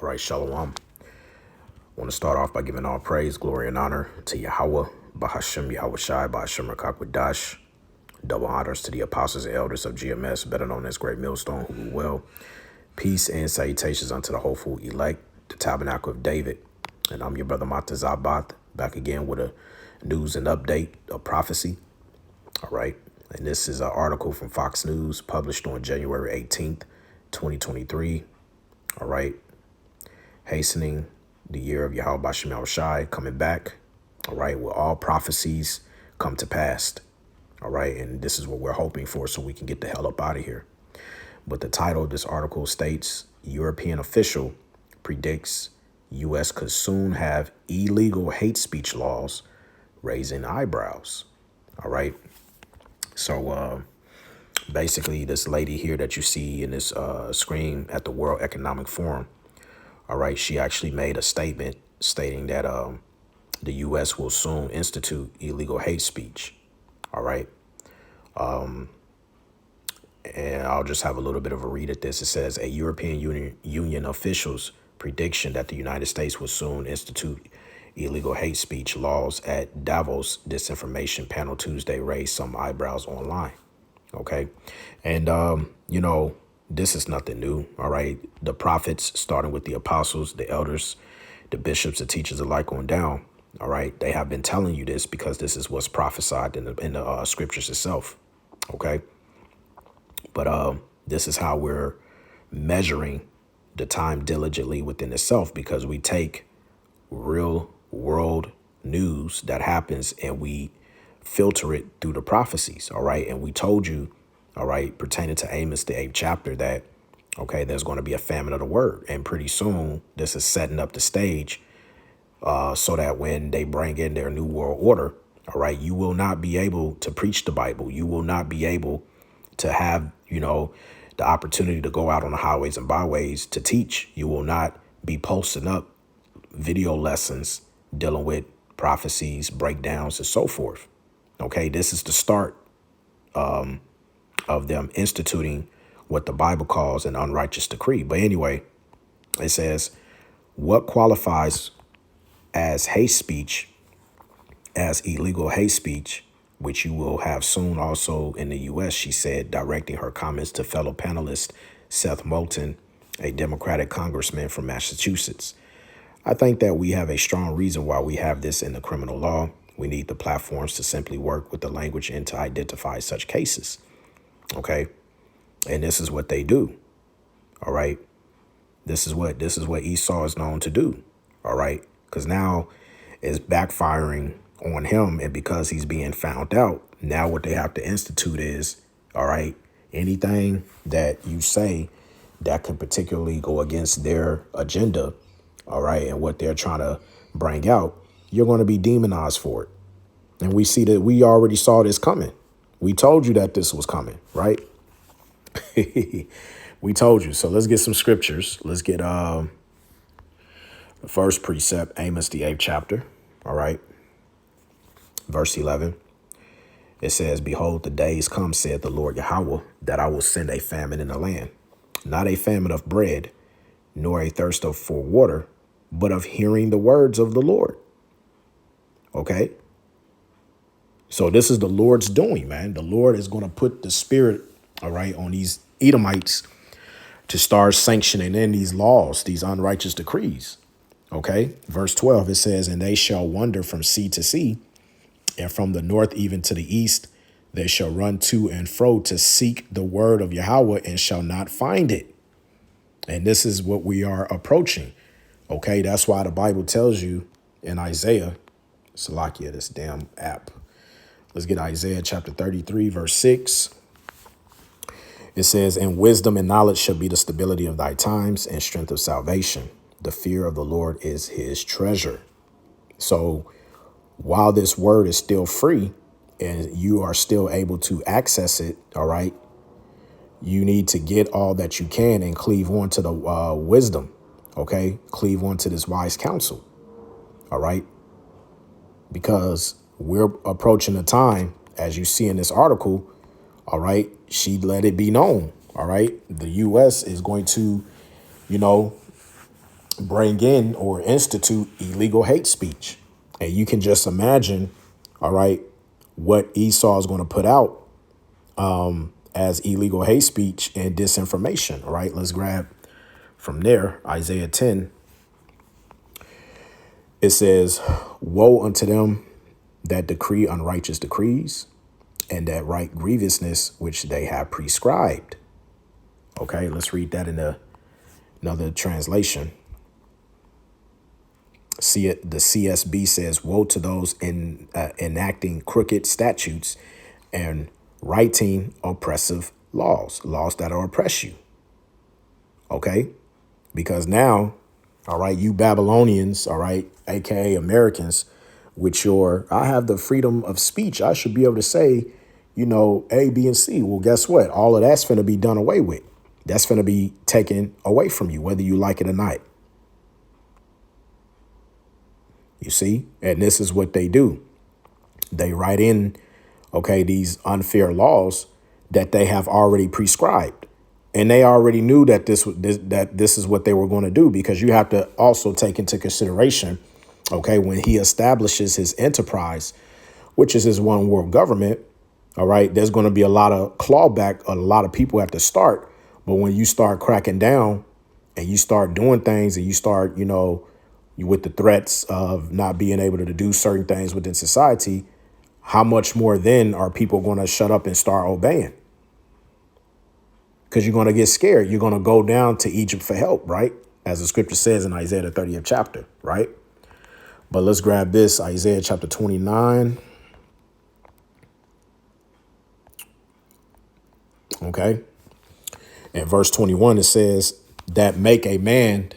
All right, Shalom. I want to start off by giving all praise, glory, and honor to Yahweh, Bahashem, Yahweh Shai, Bahashem Rakakwadash. Double honors to the apostles and elders of GMS, better known as Great Millstone, who rule well. Peace and salutations unto the hopeful elect, the tabernacle of David. And I'm your brother Mata Zabath, back again with a news and update of prophecy. All right. And this is an article from Fox News published on January 18th, 2023. All right. Hastening the year of Yahweh Bashem Yahweh Shai coming back. All right. Will all prophecies come to pass? All right. And this is what we're hoping for so we can get the hell up out of here. But the title of this article states European official predicts U.S. could soon have illegal hate speech laws, raising eyebrows. All right. So basically, this lady here that you see in this screen at the World Economic Forum. All right. She actually made a statement stating that the U.S. will soon institute illegal hate speech. All right. And I'll just have a little bit of a read at this. It says a European Union official's prediction that the United States will soon institute illegal hate speech laws at Davos disinformation panel Tuesday raised some eyebrows online. OK, and, this is nothing new. All right. The prophets, starting with the apostles, the elders, the bishops, the teachers alike on down. All right. They have been telling you this because this is what's prophesied in the scriptures itself. OK. But this is how we're measuring the time diligently within itself, because we take real world news that happens and we filter it through the prophecies. All right. And we told you, all right, pertaining to Amos, the 8th chapter, that, OK, there's going to be a famine of the word. And pretty soon this is setting up the stage so that when they bring in their new world order, all right, you will not be able to preach the Bible. You will not be able to have, the opportunity to go out on the highways and byways to teach. You will not be posting up video lessons dealing with prophecies, breakdowns, and so forth. OK, this is the start of them instituting what the Bible calls an unrighteous decree. But anyway, it says what qualifies as hate speech, as illegal hate speech, which you will have soon also in the U.S., she said, directing her comments to fellow panelist Seth Moulton, a Democratic congressman from Massachusetts. I think that we have a strong reason why we have this in the criminal law. We need the platforms to simply work with the language and to identify such cases. OK, and this is what they do. All right. This is what Esau is known to do. All right. Because now it's backfiring on him, and because he's being found out, now what they have to institute is, all right, anything that you say that can particularly go against their agenda, all right, and what they're trying to bring out, you're going to be demonized for it. And we see that we already saw this coming. We told you that this was coming, right? We told you. So let's get some scriptures. Let's get the first precept, Amos, the 8th chapter. All right. Verse 11, it says, behold, the days come, said the Lord Yahweh, that I will send a famine in the land, not a famine of bread, nor a thirst for water, but of hearing the words of the Lord. OK, so this is the Lord's doing, man. The Lord is going to put the spirit, all right, on these Edomites to start sanctioning in these laws, these unrighteous decrees. OK, verse 12, it says, and they shall wander from sea to sea, and from the north even to the east, they shall run to and fro to seek the word of Yahweh and shall not find it. And this is what we are approaching. OK, that's why the Bible tells you in Isaiah, Salakia, this damn app. Let's get Isaiah chapter 33, verse 6. It says, and wisdom and knowledge shall be the stability of thy times and strength of salvation. The fear of the Lord is his treasure. So while this word is still free and you are still able to access it, all right, you need to get all that you can and cleave on to the wisdom. OK, cleave on to this wise counsel. All right, because we're approaching a time, as you see in this article. All right, she let it be known. All right, the U.S. is going to, bring in or institute illegal hate speech. And you can just imagine, all right, what Esau is going to put out as illegal hate speech and disinformation. All right, let's grab from there, Isaiah 10. It says, woe unto them that decree unrighteous decrees and that write grievousness which they have prescribed. Okay, let's read that in another translation. See it, the CSB says, woe to those enacting crooked statutes and writing oppressive laws that oppress you. Okay, because now, all right, you Babylonians, all right, aka Americans, with your, I have the freedom of speech. I should be able to say, you know, A, B, and C. Well, guess what? All of that's going to be done away with. That's going to be taken away from you, whether you like it or not. You see? And this is what they do. They write in, okay, these unfair laws that they have already prescribed. And they already knew that this is what they were going to do, because you have to also take into consideration, okay, when he establishes his enterprise, which is his one world government, all right, there's going to be a lot of clawback. A lot of people have to start. But when you start cracking down and you start doing things and you start, you know, with the threats of not being able to do certain things within society, how much more then are people going to shut up and start obeying? Because you're going to get scared. You're going to go down to Egypt for help, right? As the scripture says in Isaiah, the 30th chapter, right? But let's grab this, Isaiah chapter 29. Okay. In verse 21, it says that make a man.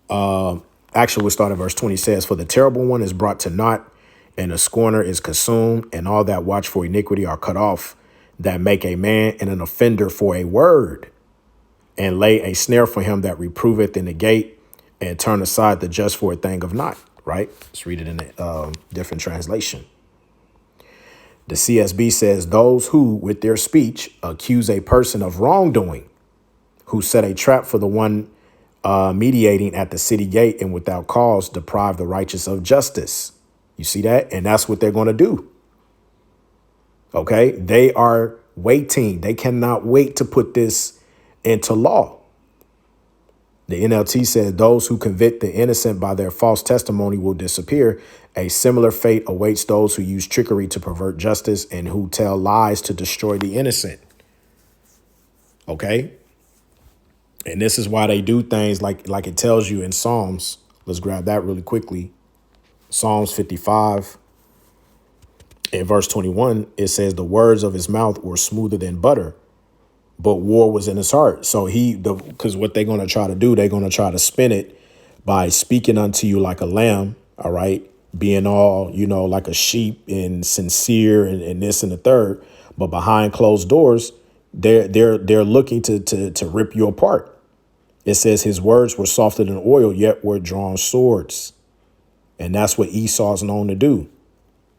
Actually, we'll start at verse 20. It says, for the terrible one is brought to naught, and the scorner is consumed, and all that watch for iniquity are cut off, that make a man and an offender for a word, and lay a snare for him that reproveth in the gate, and turn aside the just for a thing of naught. Right? Let's read it in a different translation. The CSB says, those who, with their speech, accuse a person of wrongdoing, who set a trap for the one mediating at the city gate, and without cause deprive the righteous of justice. You see that? And that's what they're going to do. Okay, they are waiting. They cannot wait to put this into law. The NLT said those who convict the innocent by their false testimony will disappear. A similar fate awaits those who use trickery to pervert justice and who tell lies to destroy the innocent. OK. And this is why they do things like it tells you in Psalms. Let's grab that really quickly. Psalms 55. In verse 21, it says the words of his mouth were smoother than butter, but war was in his heart. So because what they're going to try to do, they're going to try to spin it by speaking unto you like a lamb. All right. Being all, you know, like a sheep and sincere and this and the third. But behind closed doors, they're looking to rip you apart. It says his words were softer than oil, yet were drawn swords. And that's what Esau's known to do.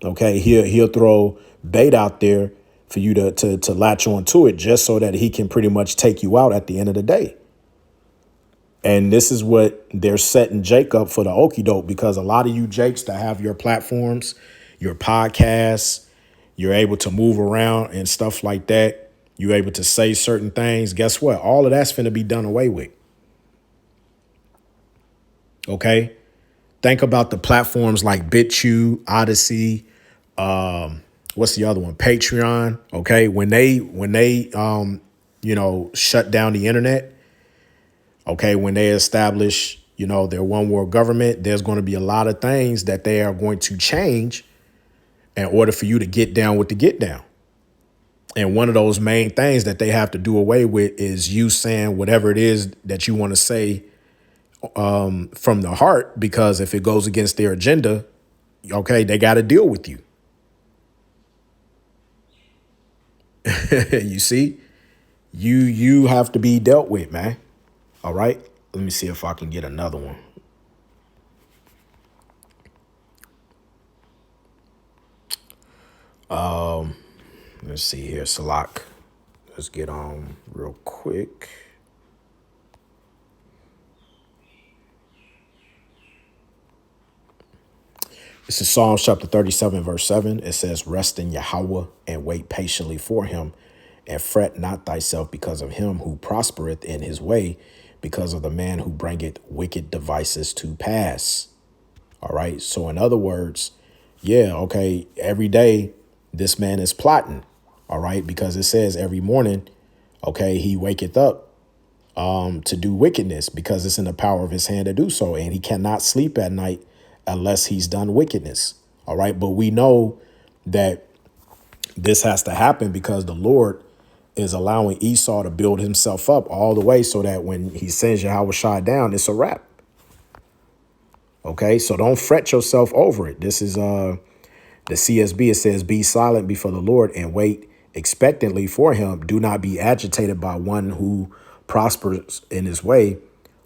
OK, he'll throw bait out there for you to latch on to it just so that he can pretty much take you out at the end of the day. And this is what they're setting Jake up for the okie doke, because a lot of you Jakes that have your platforms, your podcasts, you're able to move around and stuff like that. You're able to say certain things. Guess what? All of that's going to be done away with. OK, think about the platforms like BitChute, Odyssey. What's the other one? Patreon. OK, when they shut down the internet. OK, when they establish, you know, their one world government, there's going to be a lot of things that they are going to change in order for you to get down with the get down. And one of those main things that they have to do away with is you saying whatever it is that you want to say from the heart, because if it goes against their agenda, OK, they got to deal with you. You see, you have to be dealt with, man. All right. Let me see if I can get another one. Let's see here. Salak. Let's get on real quick. This is Psalms chapter 37, verse 7. It says, rest in Yahweh and wait patiently for him, and fret not thyself because of him who prospereth in his way, because of the man who bringeth wicked devices to pass. All right. So in other words, yeah, okay, every day this man is plotting. All right, because it says every morning, okay, he waketh up to do wickedness because it's in the power of his hand to do so. And he cannot sleep at night unless he's done wickedness. All right. But we know that this has to happen because the Lord is allowing Esau to build himself up all the way so that when he sends Yahweh Shai down, it's a wrap. OK, so don't fret yourself over it. This is the CSB. It says, be silent before the Lord and wait expectantly for him. Do not be agitated by one who prospers in his way,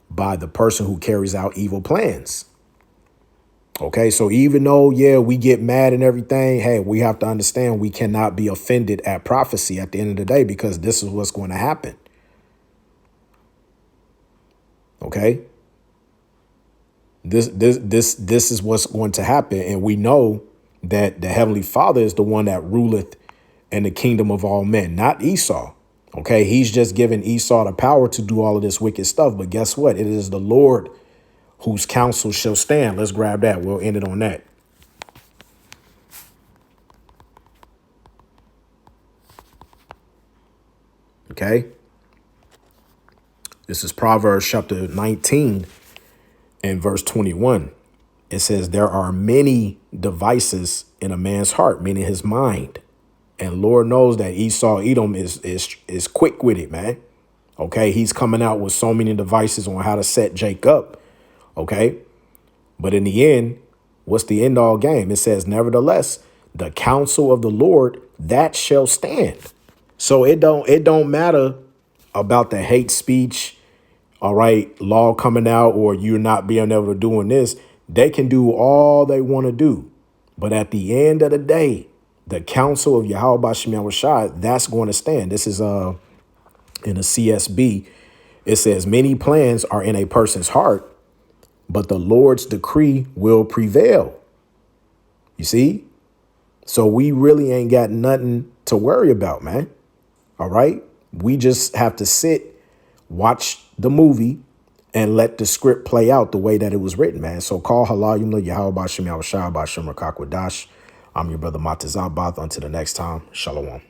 by the person who carries out evil plans. OK, so even though, yeah, we get mad and everything, hey, we have to understand we cannot be offended at prophecy at the end of the day, because this is what's going to happen. OK, this is what's going to happen. And we know that the Heavenly Father is the one that ruleth in the kingdom of all men, not Esau. OK, he's just giving Esau the power to do all of this wicked stuff. But guess what? It is the Lord whose counsel shall stand. Let's grab that. We'll end it on that. OK, this is Proverbs chapter 19 and verse 21. It says, there are many devices in a man's heart, meaning his mind. And Lord knows that Esau Edom is quick with it, man. OK, he's coming out with so many devices on how to set Jake up. OK, but in the end, what's the end all game? It says, nevertheless, the counsel of the Lord that shall stand. So it don't matter about the hate speech. All right, law coming out or you not being able to doing this. They can do all they want to do. But at the end of the day, the counsel of Yahweh B'Shem Yahweh Shai, that's going to stand. This is in a CSB. It says many plans are in a person's heart, but the Lord's decree will prevail. You see? So we really ain't got nothing to worry about, man. All right. We just have to sit, watch the movie, and let the script play out the way that it was written, man. So call halal yumla Yahweh B'Shem Yahweh Shai B'Shem Rakakwadash. I'm your brother Matazabath. Until the next time, shalom.